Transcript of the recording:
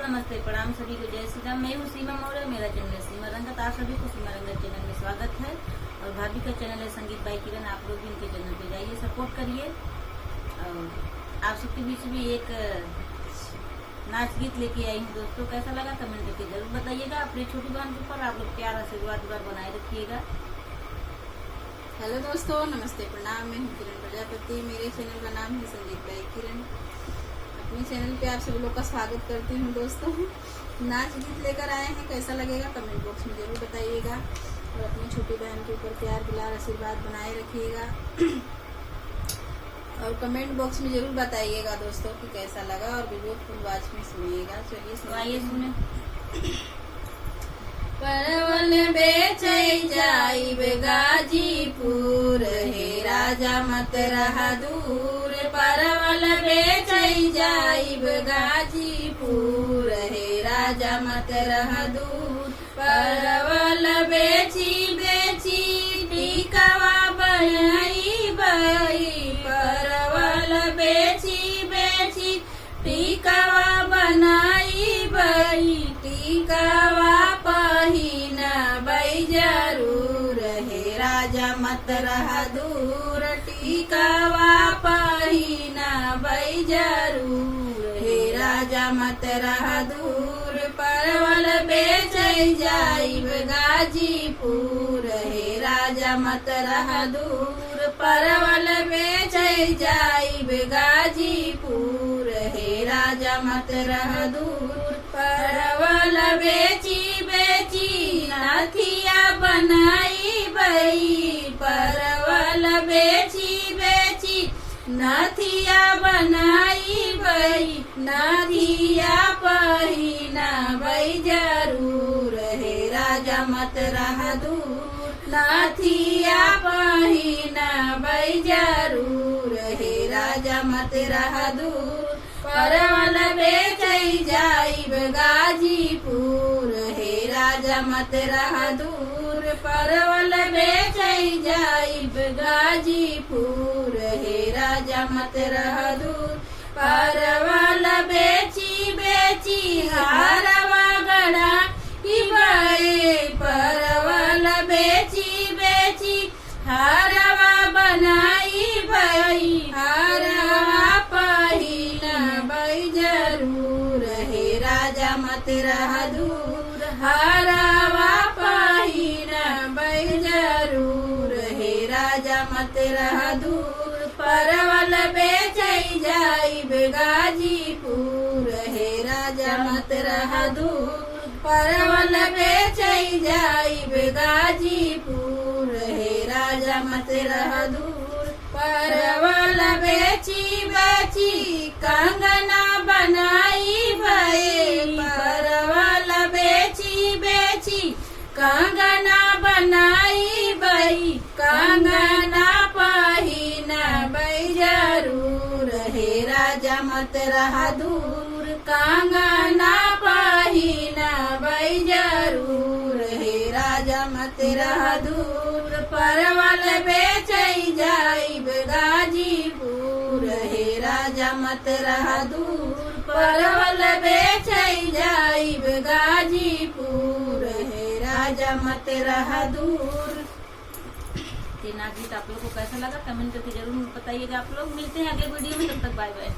नमस्ते प्रणाम सभी को, जय श्री राम। मैं हूँ सीमा मौर्य, मेरा चैनल है सीमा रंगत। आप सभी को सीमा रंगत चैनल में स्वागत है। और भाभी का चैनल है संगीत बाई किरण। आप लोग भी इनके चैनल पे जाइए, सपोर्ट करिए। और आप सबके बीच में एक नाच गीत लेके आई हूँ दोस्तों। कैसा लगा कमेंट करके जरूर बताइएगा। अपनी छोटी बहन के ऊपर आप लोग प्यार आशीर्वाद बनाए रखिएगा। हेलो दोस्तों, नमस्ते प्रणाम। मैं हूँ किरण प्रजापति। मेरे चैनल का नाम है संगीत बाई किरण। अपने चैनल पे आप सभी लोग का स्वागत करती हूँ दोस्तों। नाच गीत लेकर आए हैं, कैसा लगेगा कमेंट बॉक्स में जरूर बताइएगा। और अपनी छोटी बहन के ऊपर प्यार दुलार आशीर्वाद बनाए रखिएगा। और कमेंट बॉक्स में जरूर बताइएगा दोस्तों कि कैसा लगा। और वीडियो फुल वॉच में सुनिएगा। चलिए सुने। परवल बेचै जाइब गाजीपुर, हे राजा मत रहा दूर। परवल बेचै जाइब गाजीपुर, हे राजा मत रहा दूर। परवल बेची बेची टिकवा बनाई बई। परवल बेची बेची टिकवा बनाई बई। टिकवा पहिन बई जरूर, हे राजा मत रहा दूर। टिकवा पहिन बई जरूर, हे राजा मत रहा दूर। परवल बेचै जाइब गाजीपुर, हे राजा मत रहा दूर। परवल बेचै जाइब गाजीपुर, हे राजा मत रहा दूर। परवल बेची बेची नथिया बनाई बई। परवल बेची बेची नथिया बनाई बई। नथिया पहिन बई जरूर, हे राजा मत रहा दूर। नथिया पहिन बई जरूर, हे राजा मत रहा दूर। परवल बेचै जाइब गाजीपुर, हे राजा मत रहा दूर। परवल बेचै जाइब गाजीपुर, हे राजा मत रहा दूर। परवल बेची बेची हारवा गड़ा बई। परवल बेची बेची हारवा बनाई बई। हारवा पहिन बई जरूर, हे राजा मत रहा दूर। हारवा पहिन बई जरूर, हे राजा मत रहा दूर। परवल बेचै जाइब गाजीपुर, हे राजा मत रहा दूर। परवल बेचै जाइब गाजीपुर, हे राजा मत रहा दूर। परवल बेची बेची कंगना बनाई बई। परवल बेची बेची कंगना बनाई बई। कंगना पहिन बई जरूर, हे राजा मत रहा दूर। कंगना पहिन बई जरूर, हे राजा मत रहा दूर। परवल बेचै जाइब गाजीपुर, हे राजा मत रहा दूर। परवल बेचै जाइब गाजीपुर, हे राजा मत रहा दूर। ये नाच गीत आप लोग को कैसा लगा कमेंट करके जरूर बताइएगा। आप लोग मिलते हैं अगले वीडियो में, तब तक बाय बाय।